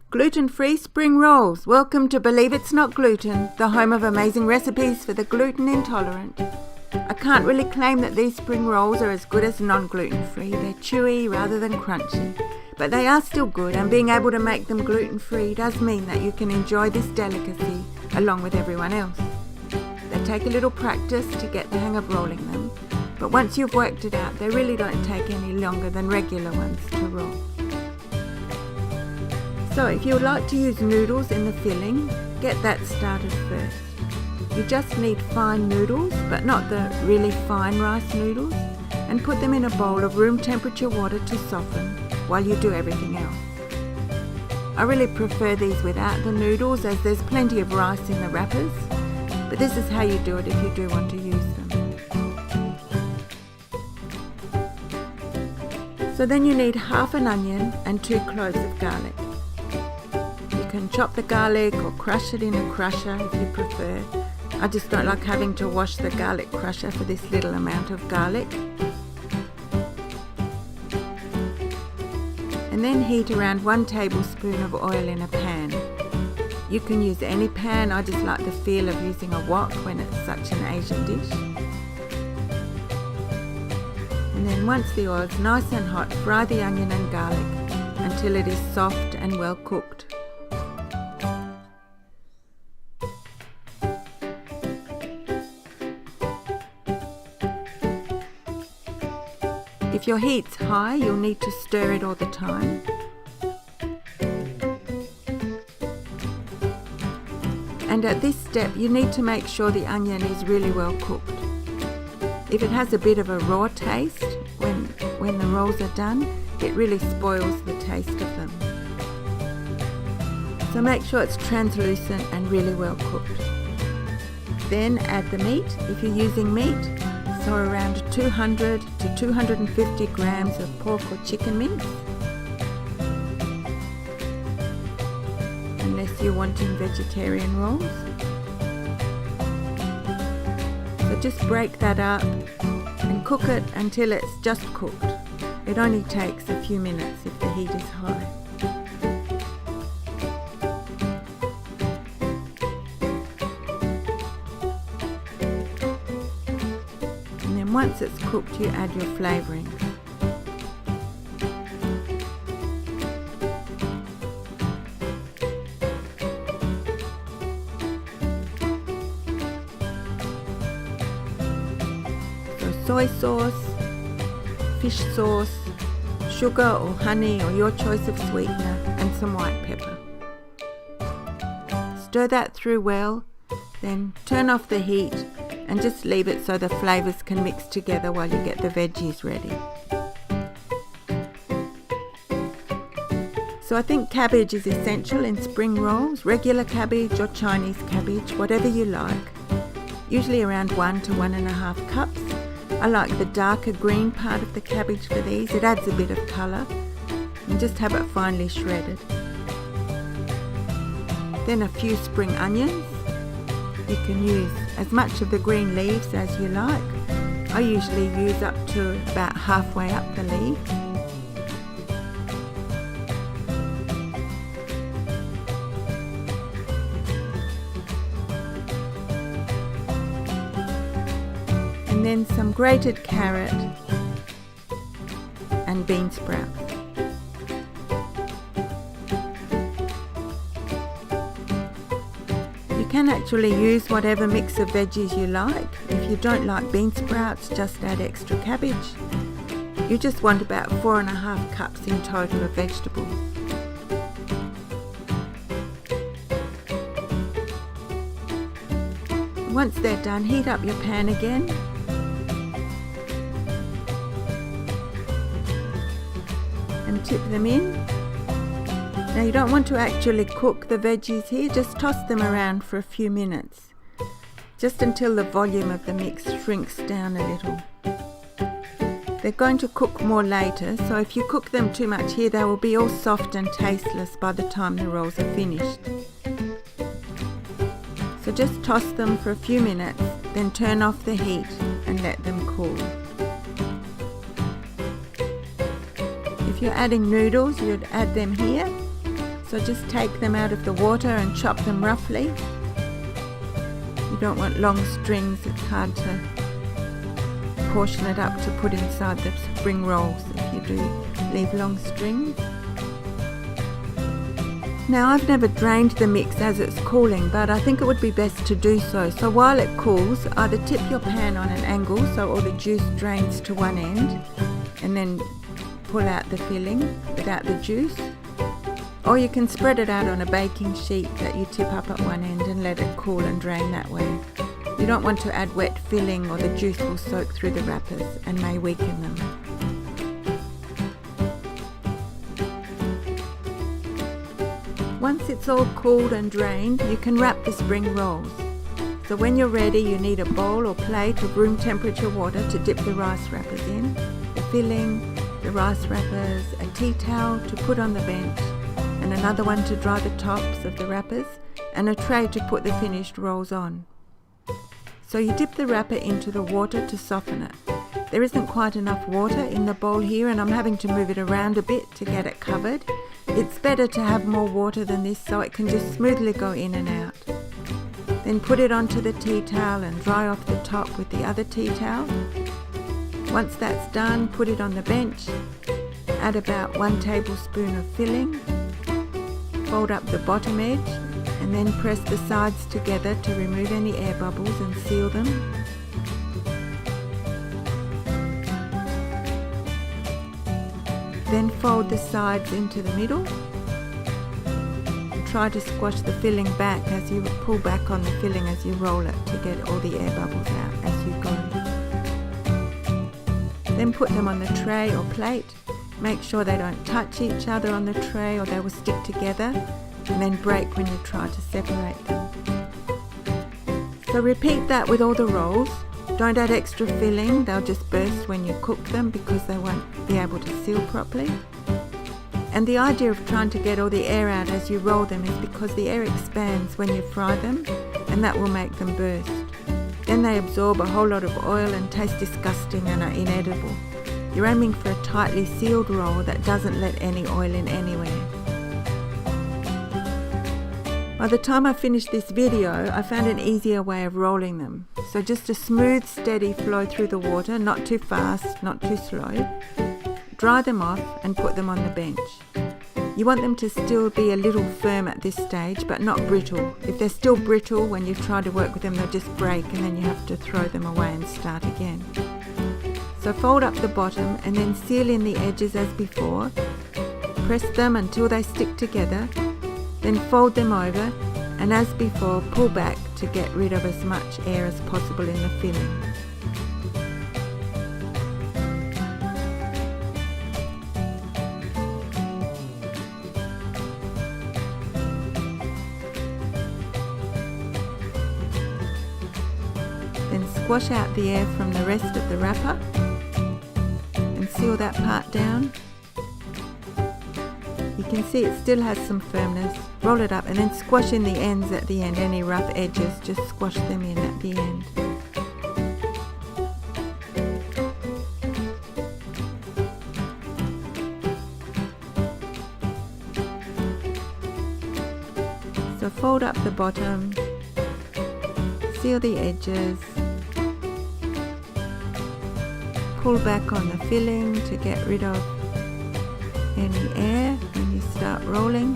Gluten-free spring rolls. Welcome to Believe It's Not Gluten, the home of amazing recipes for the gluten intolerant. I can't really claim that these spring rolls are as good as non-gluten-free. They're chewy rather than crunchy, but they are still good, and being able to make them gluten-free does mean that you can enjoy this delicacy along with everyone else. They take a little practice to get the hang of rolling them, but once you've worked it out, they really don't take any longer than regular ones to roll. So if you would like to use noodles in the filling, get that started first. You just need fine noodles, but not the really fine rice noodles, and put them in a bowl of room temperature water to soften while you do everything else. I really prefer these without the noodles, as there's plenty of rice in the wrappers, but this is how you do it if you do want to use them. So then you need half an onion and 2 cloves of garlic. You can chop the garlic or crush it in a crusher if you prefer. I just don't like having to wash the garlic crusher for this little amount of garlic. And then heat around 1 tablespoon of oil in a pan. You can use any pan, I just like the feel of using a wok when it's such an Asian dish. And then once the oil's nice and hot, fry the onion and garlic until it is soft and well cooked. If your heat's high, you'll need to stir it all the time. And at this step, you need to make sure the onion is really well cooked. If it has a bit of a raw taste when the rolls are done, it really spoils the taste of them. So make sure it's translucent and really well cooked. Then add the meat, if you're using meat. So around 200 to 250 grams of pork or chicken mince, unless you're wanting vegetarian rolls. So just break that up and cook it until it's just cooked. It only takes a few minutes if the heat is high. Once it's cooked, you add your flavourings. So soy sauce, fish sauce, sugar or honey or your choice of sweetener, and some white pepper. Stir that through well, then turn off the heat and just leave it so the flavours can mix together while you get the veggies ready. So I think cabbage is essential in spring rolls, regular cabbage or Chinese cabbage, whatever you like. Usually around 1 to 1.5 cups. I like the darker green part of the cabbage for these, it adds a bit of colour, and just have it finely shredded. Then a few spring onions. You can use as much of the green leaves as you like. I usually use up to about halfway up the leaf. And then some grated carrot and bean sprouts. You can actually use whatever mix of veggies you like. If you don't like bean sprouts, just add extra cabbage. You just want about 4.5 cups in total of vegetables. Once they're done, heat up your pan again. And tip them in. Now you don't want to actually cook the veggies here, just toss them around for a few minutes, just until the volume of the mix shrinks down a little. They're going to cook more later, so if you cook them too much here, they will be all soft and tasteless by the time the rolls are finished. So just toss them for a few minutes, then turn off the heat and let them cool. If you're adding noodles, you'd add them here. So just take them out of the water and chop them roughly. You don't want long strings, it's hard to portion it up to put inside the spring rolls if you do leave long strings. Now I've never drained the mix as it's cooling, but I think it would be best to do so. So while it cools, either tip your pan on an angle so all the juice drains to one end and then pull out the filling without the juice. Or you can spread it out on a baking sheet that you tip up at one end and let it cool and drain that way. You don't want to add wet filling or the juice will soak through the wrappers and may weaken them. Once it's all cooled and drained, you can wrap the spring rolls. So when you're ready, you need a bowl or plate of room temperature water to dip the rice wrappers in, the filling, the rice wrappers, a tea towel to put on the bench, and another one to dry the tops of the wrappers, and a tray to put the finished rolls on. So you dip the wrapper into the water to soften it. There isn't quite enough water in the bowl here and I'm having to move it around a bit to get it covered. It's better to have more water than this so it can just smoothly go in and out. Then put it onto the tea towel and dry off the top with the other tea towel. Once that's done, put it on the bench, add about 1 tablespoon of filling, fold up the bottom edge and then press the sides together to remove any air bubbles and seal them. Then fold the sides into the middle. Try to squash the filling back as you pull back on the filling as you roll it to get all the air bubbles out as you go. Then put them on the tray or plate. Make sure they don't touch each other on the tray or they will stick together and then break when you try to separate them. So repeat that with all the rolls. Don't add extra filling, they'll just burst when you cook them because they won't be able to seal properly. And the idea of trying to get all the air out as you roll them is because the air expands when you fry them and that will make them burst. Then they absorb a whole lot of oil and taste disgusting and are inedible. You're aiming for a tightly sealed roll that doesn't let any oil in anywhere. By the time I finished this video, I found an easier way of rolling them. So just a smooth, steady flow through the water, not too fast, not too slow. Dry them off and put them on the bench. You want them to still be a little firm at this stage, but not brittle. If they're still brittle, when you try to work with them, they'll just break and then you have to throw them away and start again. So fold up the bottom and then seal in the edges as before. Press them until they stick together. Then fold them over and as before pull back to get rid of as much air as possible in the filling. Then squash out the air from the rest of the wrapper and seal that part down. You can see it still has some firmness. Roll it up and then squash in the ends at the end. Any rough edges, just squash them in at the end. So fold up the bottom, seal the edges, pull back on the filling to get rid of any air when you start rolling.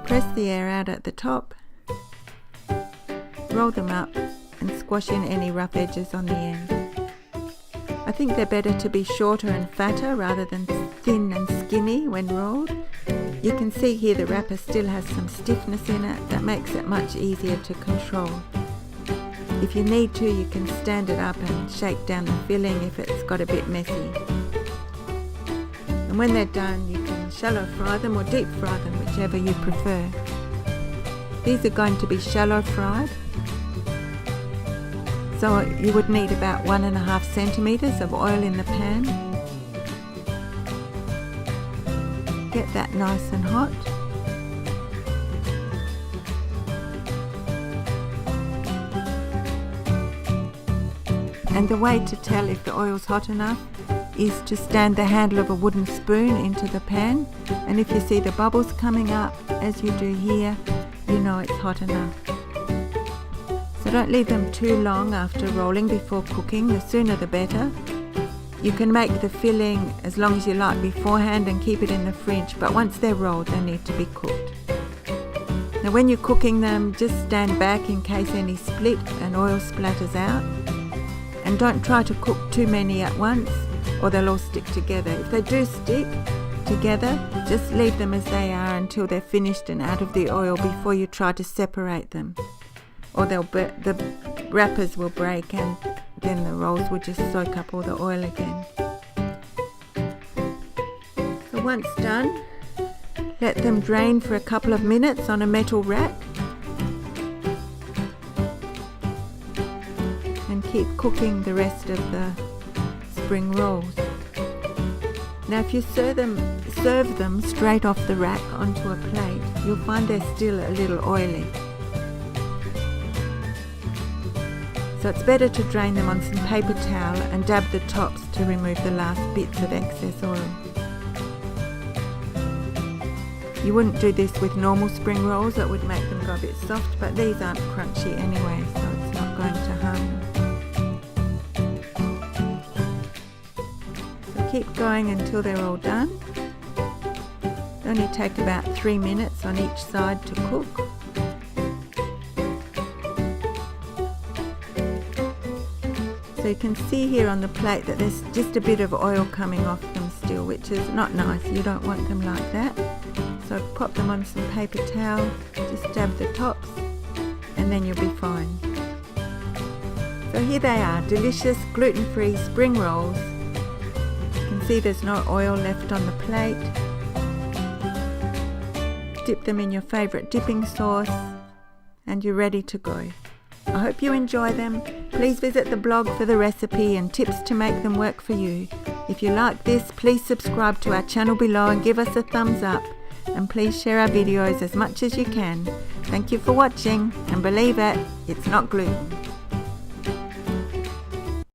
Press the air out at the top, roll them up and squash in any rough edges on the end. I think they're better to be shorter and fatter rather than thin and skinny when rolled. You can see here the wrapper still has some stiffness in it that makes it much easier to control. If you need to, you can stand it up and shake down the filling if it's got a bit messy. And when they're done, you can shallow fry them or deep fry them, whichever you prefer. These are going to be shallow fried. So you would need about 1.5 centimeters of oil in the pan. Get that nice and hot. And the way to tell if the oil's hot enough is to stand the handle of a wooden spoon into the pan, and if you see the bubbles coming up as you do here, you know it's hot enough. So don't leave them too long after rolling before cooking, the sooner the better. You can make the filling as long as you like beforehand and keep it in the fridge, but once they're rolled they need to be cooked. Now when you're cooking them, just stand back in case any split and oil splatters out. And don't try to cook too many at once or they'll all stick together. If they do stick together, just leave them as they are until they're finished and out of the oil before you try to separate them. Or the wrappers will break and then the rolls will just soak up all the oil again. So once done, let them drain for a couple of minutes on a metal rack and keep cooking the rest of the spring rolls. Now if you serve them straight off the rack onto a plate, you'll find they're still a little oily. So it's better to drain them on some paper towel and dab the tops to remove the last bits of excess oil. You wouldn't do this with normal spring rolls, that would make them go a bit soft, but these aren't crunchy anyway, so it's not going to harm them. So keep going until they're all done. They only take about 3 minutes on each side to cook. So you can see here on the plate that there's just a bit of oil coming off them still, which is not nice. You don't want them like that. So pop them on some paper towel, just dab the tops, and then you'll be fine. So here they are, delicious gluten-free spring rolls. You can see there's no oil left on the plate. Dip them in your favourite dipping sauce, and you're ready to go. I hope you enjoy them. Please visit the blog for the recipe and tips to make them work for you. If you like this, please subscribe to our channel below and give us a thumbs up. And please share our videos as much as you can. Thank you for watching, and believe it, it's not gluten.